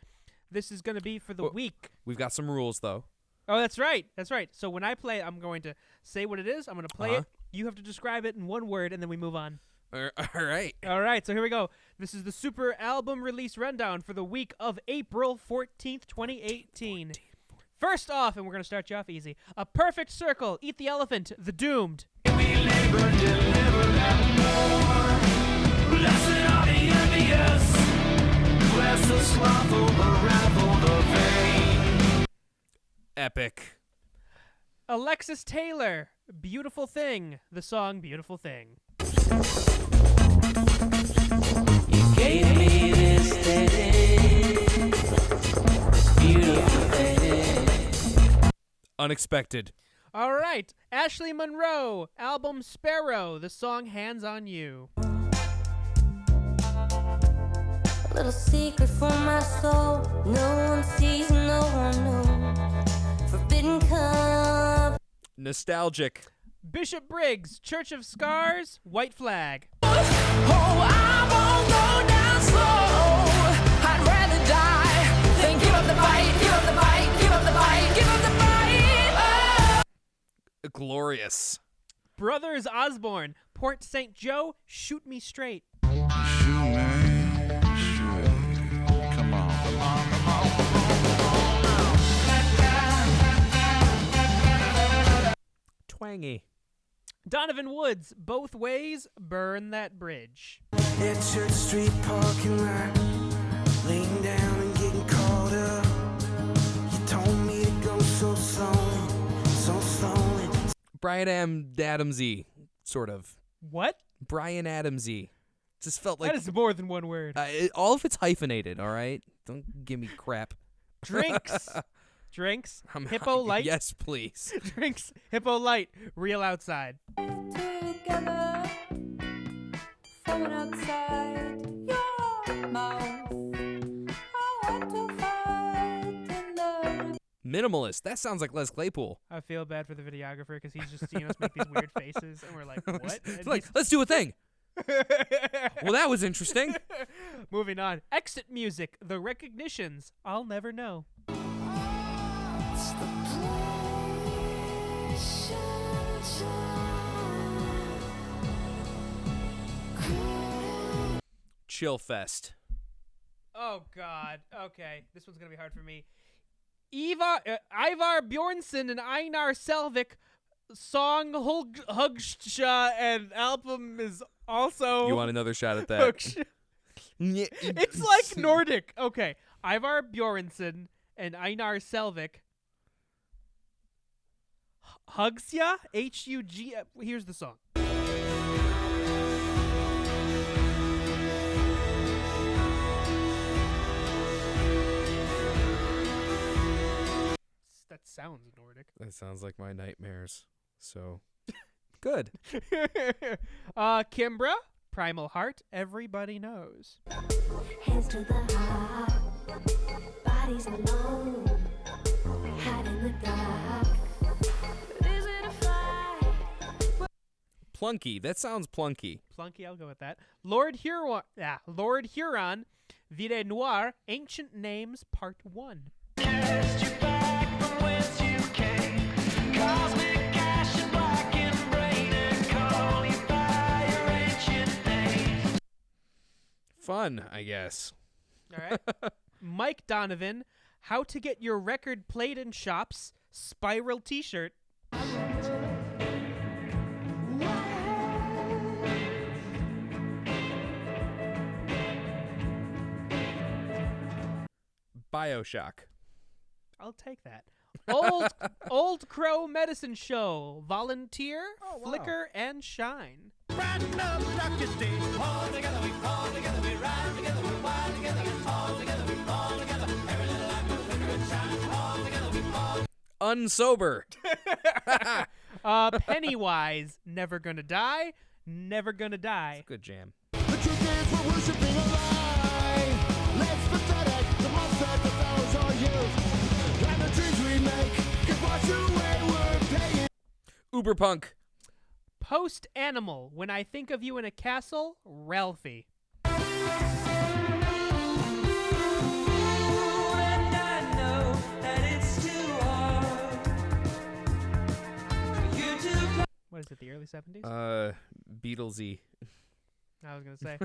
This is gonna be for the week. We've got some rules though. Oh, that's right. That's right. So when I play, I'm going to say what it is. I'm going to play it. You have to describe it in one word, and then we move on. All right. All right. So here we go. This is the super album release rundown for the week of April 14th, 2018. First off, and we're going to start you off easy. A Perfect Circle, Eat the Elephant, The Doomed. Epic. Alexis Taylor, Beautiful Thing, the song Beautiful Thing. You gave me this thing, beautiful thing. Unexpected. All right. Ashley Monroe, album Sparrow, the song Hands on You. A little secret from my soul, no one sees, no one knows. Forbidden cup. Nostalgic. Bishop Briggs, Church of Scars, White Flag. Oh, I won't go down slow. I'd rather die than give up the fight, give up the fight, give up the fight, give up the fight. Oh. Glorious. Brothers Osborne, Port St. Joe, Shoot Me Straight. Shoot me straight. Come on. Twangy. Donovan Woods, Both Ways, Burn That Bridge. At Church Street parking lot, laying down and getting caught up. You told me to go so slowly, so slowly. Brian Adamsy, sort of. What? Brian Adamsy. Just felt like That is more than one word. all of it's hyphenated. All right, don't give me crap. Drinks. Drinks. I'm Hippo Light. Yes, please. Drinks. Hippo Light. Real Outside. Together, from outside your mouth. I want to fight in the Minimalist. That sounds like Les Claypool. I feel bad for the videographer because he's just seeing us make these weird faces, and we're like, what? It's like, let's do a thing. Well, that was interesting. Moving on. Exit Music. The Recognitions. I'll Never Know. Chill Fest. Oh, God. Okay. This one's going to be hard for me. Ivar Bjornsson and Einar Selvik. Song Hugsha and album is also... You want another shot at that? Hugsha. It's like Nordic. Okay. Ivar Bjornsson and Einar Selvik. Hugsya? H-U-G... Here's the song. That sounds Nordic. That sounds like my nightmares. So, good. Kimbra, Primal Heart, Everybody Knows. hands to the heart, bodies alone, hide in the dark. But is it a fight? Plunky. That sounds plunky. Plunky, I'll go with that. Lord Huron, Vide Noir, Ancient Names, Part 1. Fun, I guess. All right. Mike Donovan, How to Get Your Record Played in Shops, Spiral T-shirt. BioShock. I'll take that. Old Crow Medicine Show, Volunteer, Flicker, and Shine. Unsober. Pennywise, Never Gonna Die, Never Gonna Die. Good jam. The truth is we're worshiping a lie. Less pathetic, the monster that those are used. And the dreams we Uber punk. Post Animal. When I think of you in a castle, Ralphie. What is it, the early 70s? Beatlesy. I was going to say.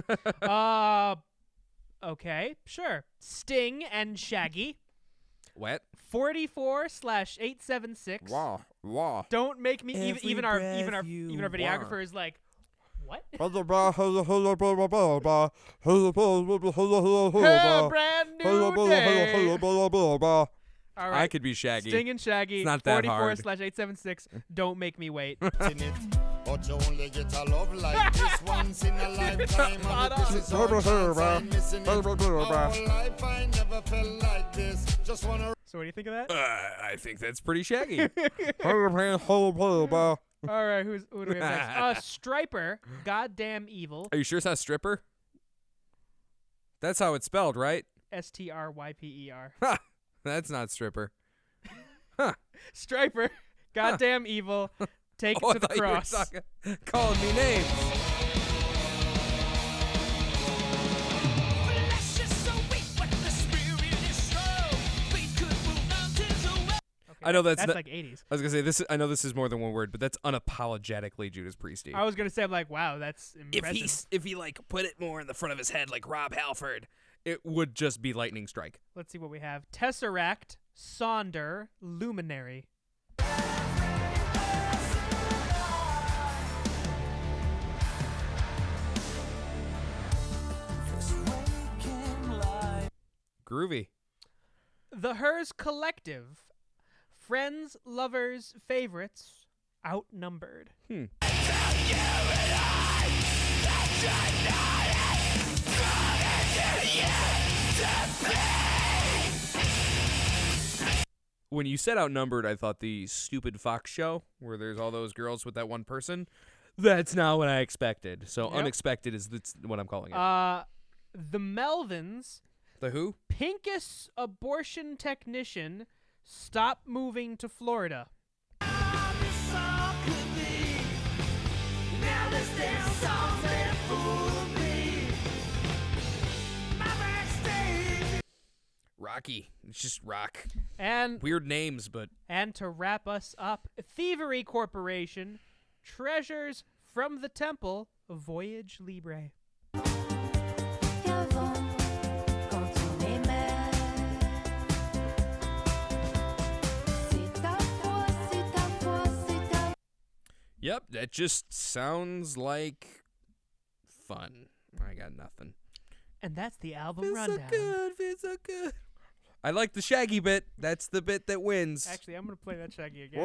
Okay, sure. Sting and Shaggy. What? 44/876. Wow. Don't make me Every even our breath you videographer is like, what? Her Her brand new day. All right. I could be Shaggy. Sting and Shaggy. It's not that hard. 44/876. Don't make me wait. But you only get a love like this once in a lifetime. And this is all chance I'm missing it. All life I never felt like this. Just wanna. So what do you think of that? I think that's pretty Shaggy. All right, who do we have next? Striper, Goddamn Evil. Are you sure it's not stripper? That's how it's spelled, right? STRYPER. Ha! That's not stripper. Striper, Goddamn Evil. Take Oh, it to the I thought you were cross. calling me names. I know that's like 80s. I was gonna say this. I know this is more than one word, but that's unapologetically Judas Priesty. I was gonna say, I'm like, wow, that's impressive. If he like put it more in the front of his head, like Rob Halford, it would just be Lightning Strike. Let's see what we have. Tesseract, Sonder, Luminary. Groovy. The Hers Collective. Friends, lovers, favorites, outnumbered. When you said outnumbered, I thought the stupid Fox show where there's all those girls with that one person. That's not what I expected. So Yep. unexpected is that's what I'm calling it. The Melvins. The who? Pincus abortion technician. Stop moving to Florida. Rocky. It's just rock. And Weird names, but to wrap us up, Thievery Corporation. Treasures from the Temple. Voyage Libre. yep, that just sounds like fun. I got nothing. And that's the album rundown. Feels so good. I like the Shaggy bit. That's the bit that wins. Actually, I'm going to play that Shaggy again.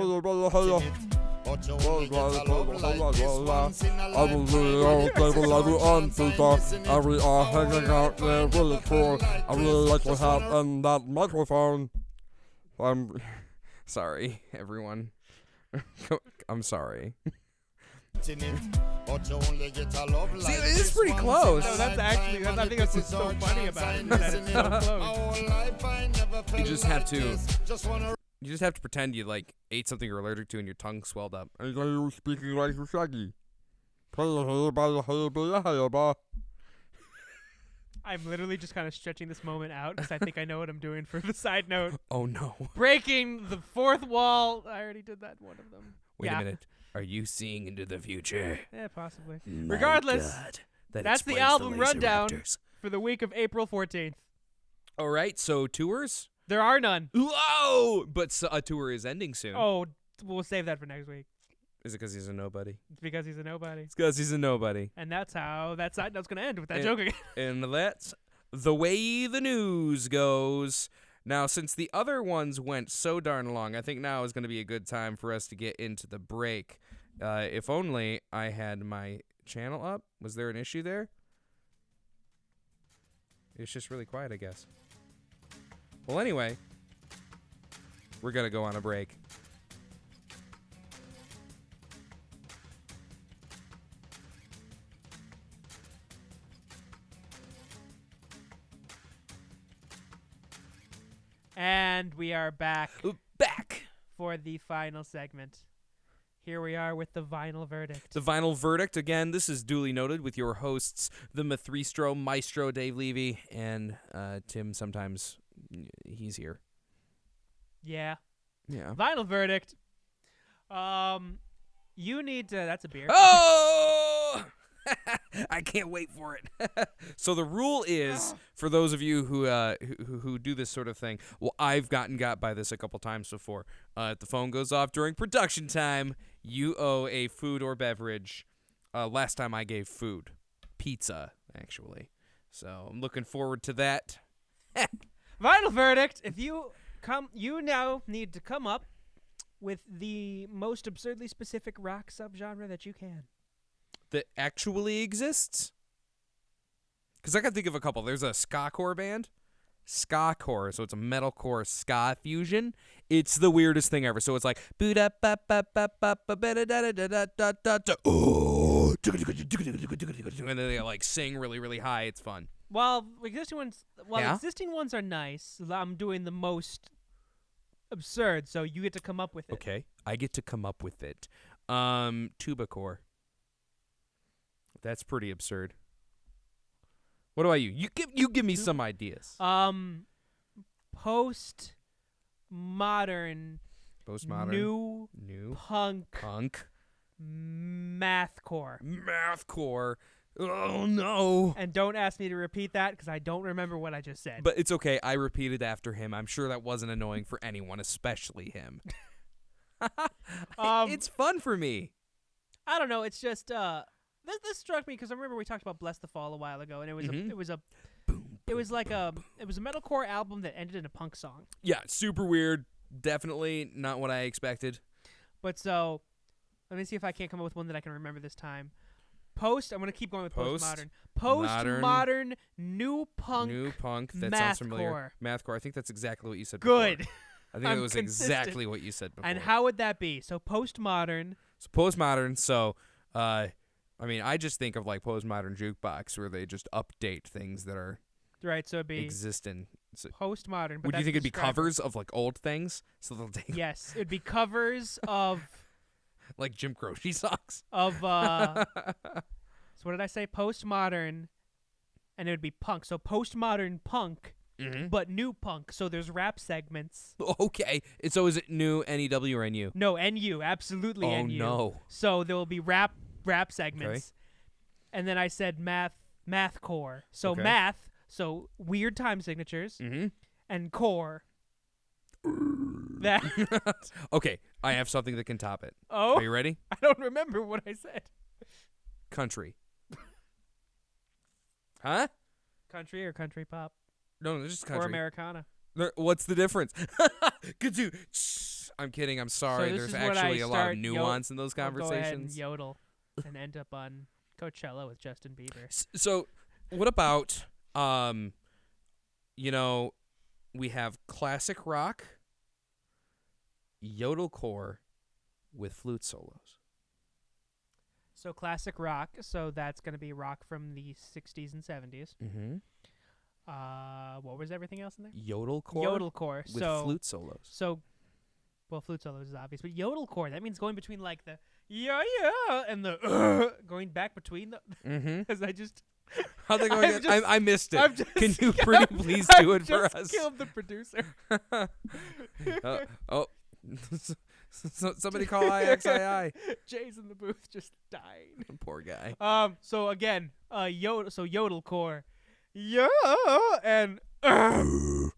But you only get a love like this once in a lifetime. I really like to have in that microphone. I'm sorry, everyone. I'm sorry. But you only get a love like See, it's this pretty once close. in a No, that's actually, lifetime. I think that's what's so funny about it, that it's so close. You just have to. You just have to pretend you like ate something you're allergic to and your tongue swelled up. You're speaking like Shaggy. I'm literally just kind of stretching this moment out because I think I know what I'm doing for the side note. Oh no. Breaking the fourth wall. I already did that one of them. Wait Yeah. a minute. Are you seeing into the future? Yeah, possibly. My Regardless, God, that that's the explains album Laser rundown Raptors. for the week of April 14th. All right, so tours? There are none. Whoa! But a tour is ending soon. Oh, we'll save that for next week. Is it because he's a nobody? It's because he's a nobody. It's because he's a nobody. And that's how that side note's going to end with that And- joke again. And that's the way the news goes. Now, since the other ones went so darn long, I think now is going to be a good time for us to get into the break. If only I had my channel up. Was there an issue there? It's just really quiet, I guess. Well, anyway, we're going to go on a break. And we are back. Back for the final segment. Here we are with the vinyl verdict. The vinyl verdict, again, this is Duly Noted with your hosts, the Ma3stro, Maestro Dave Levy, and Tim, sometimes he's here. Yeah. Yeah. Vinyl verdict. You need to... That's a beer. Oh! I can't wait for it. So the rule is, for those of you who do this sort of thing, well, I've gotten got by this a couple times before. If the phone goes off during production time, you owe a food or beverage. Last time I gave food. Pizza, actually. So I'm looking forward to that. Vinyl verdict. If you now need to come up with the most absurdly specific rock subgenre that you can. That actually exists? Because I can think of a couple. There's a ska-core band. Ska-core, so it's a metalcore ska fusion. It's the weirdest thing ever. So it's like, and then they like sing really, really high. It's fun. Well, existing ones are nice. I'm doing the most absurd, so you get to come up with it. Okay, I get to come up with it. Tuba-core. That's pretty absurd. What about you? You give me some ideas. Postmodern, new punk, mathcore. Mathcore. Oh no! And don't ask me to repeat that because I don't remember what I just said. But it's okay. I repeated after him. I'm sure that wasn't annoying for anyone, especially him. It's fun for me. I don't know. It's just this struck me because I remember we talked about Bless the Fall a while ago, and it was a metalcore album that ended in a punk song. Yeah, super weird. Definitely not what I expected. But so, let me see if I can't come up with one that I can remember this time. I'm going to keep going with postmodern. Postmodern, new punk. New punk. That mathcore. Sounds familiar. Mathcore. I think that's exactly what you said Good. before. I think that was exactly what you said before. And how would that be? So postmodern. So, I just think of like postmodern jukebox where they just update things that are right. So it'd be existing. So postmodern. But would you think it'd be covers of like old things? So they'll take yes, it'd be covers of like Jim Croce songs of. So what did I say? Postmodern, and it would be punk. So postmodern punk, but new punk. So there's rap segments. Okay, so is it new NEW or NU? No, NU, absolutely NU. Oh no. So there will be rap segments, and then I said mathcore. So math. So weird time signatures, and core. That. Okay, I have something that can top it. Oh, are you ready? I don't remember what I said. Country. Huh? Country or country pop? No, just country. Or Americana. What's the difference? I'm kidding. I'm sorry. So There's actually a lot of nuance in those conversations. I'll go ahead and yodel and end up on Coachella with Justin Bieber. So, what about we have classic rock, yodelcore with flute solos. So classic rock. So that's going to be rock from the 60s and 70s. Mm-hmm. What was everything else in there? Yodelcore with flute solos. So, well, flute solos is obvious, but yodelcore, that means going between like the and the going back between the. Because I just. How'd they go again? I missed it. Can you please do it for us? Just killed the producer. Somebody call IXII. Jay's in the booth just dying. Poor guy. So again, yodelcore. Yeah, and I'm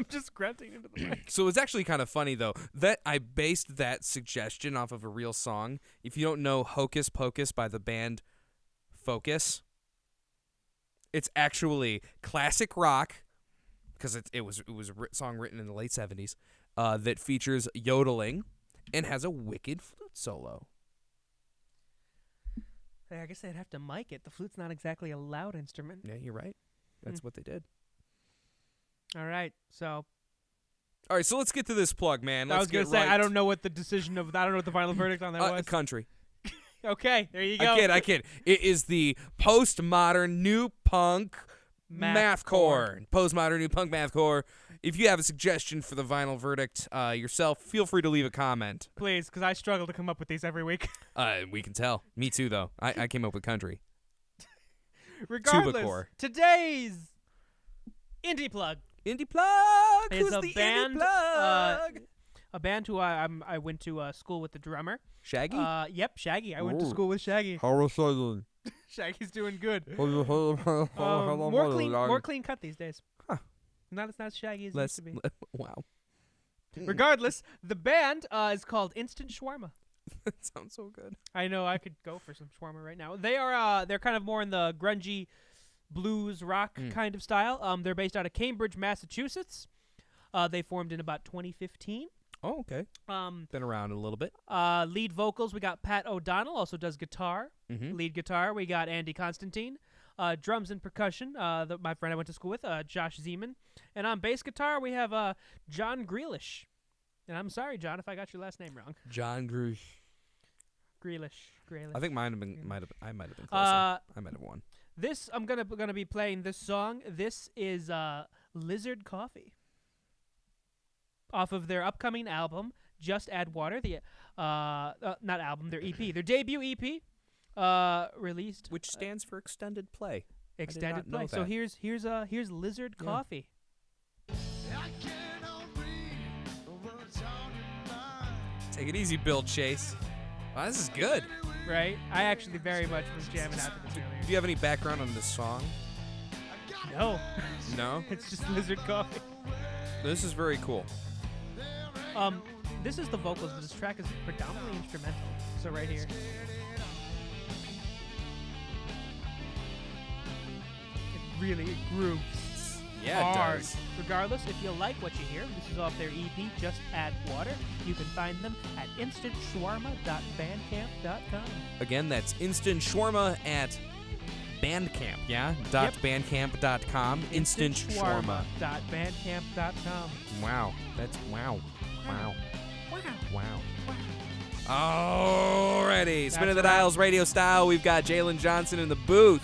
just grunting into the mic. So it's actually kind of funny though that I based that suggestion off of a real song. If you don't know Hocus Pocus by the band Focus, it's actually classic rock because it was a song written in the late 70s that features yodeling and has a wicked flute solo. I guess they'd have to mic it. The flute's not exactly a loud instrument. Yeah, you're right. That's what they did. All right, so let's get to this plug, man. I was going to say, I don't know what the decision of, I don't know what the final verdict on that was. Country. Okay, there you go. I kid. It is the postmodern new punk mathcore, postmodern new punk mathcore. If you have a suggestion for the vinyl verdict yourself, feel free to leave a comment. Please, because I struggle to come up with these every week. We can tell. Me too, though. I came up with country. Regardless, Tubacore. Today's indie plug Indie plug. is Who's a the band. indie plug? A band who I went to school with the drummer. Shaggy. Yep, Shaggy. I went to school with Shaggy. How was I? Shaggy's doing good. More More clean cut these days. Huh. Not as shaggy as it used to be. Wow. Regardless, the band is called Instant Shawarma. That sounds so good. I know I could go for some shawarma right now. They are they're kind of more in the grungy blues rock kind of style. They're based out of Cambridge, Massachusetts. They formed in about 2015. Oh, okay. Been around a little bit. Lead vocals, we got Pat O'Donnell, also does guitar. Lead guitar, we got Andy Constantine. Drums and percussion, my friend I went to school with, Josh Zeman. And on bass guitar, we have John Grealish. And I'm sorry, John, if I got your last name wrong. John Grealish. Grealish. I think I might have been closer. I might have won. This I'm gonna be playing this song. This is Lizard Coffee, off of their upcoming album, Just Add Water. The not album, their EP, their debut EP, released, Which stands for extended play. extended know play. So that. here's Lizard Coffee. Take it easy, Bill Chase. Wow, this is good. Right? I actually very much was jamming out to this Do earlier. you have any background on this song? No, No? it's just Lizard Coffee. This is very cool. This is the vocals, but this track is predominantly instrumental. So right here. It grooves. Yeah, hard. it does. Regardless, if you like what you hear, this is off their EP, Just Add Water. You can find them at instantshawarma.bandcamp.com. Again, that's Instant Shawarma at Bandcamp, yeah? .bandcamp.com. Instant Shawarma. Shawarma.bandcamp.com. Wow. That's wow. Wow. Wow. Alrighty. Spinning the right. Dials radio style. We've got Jaylyn Johnson in the booth.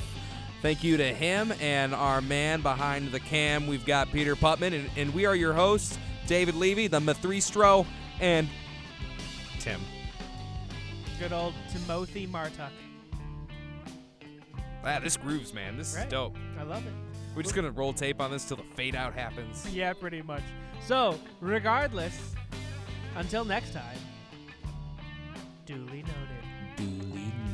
Thank you to him and our man behind the cam. We've got Peter Putman, and we are your hosts, David Levy, the Ma3stro, and Tim. Good old Timothy Martuch. Wow, this grooves, man. This is Right. dope. I love it. We're just going to roll tape on this till the fade out happens. Yeah, pretty much. So, regardless, until next time, duly noted. Duly noted.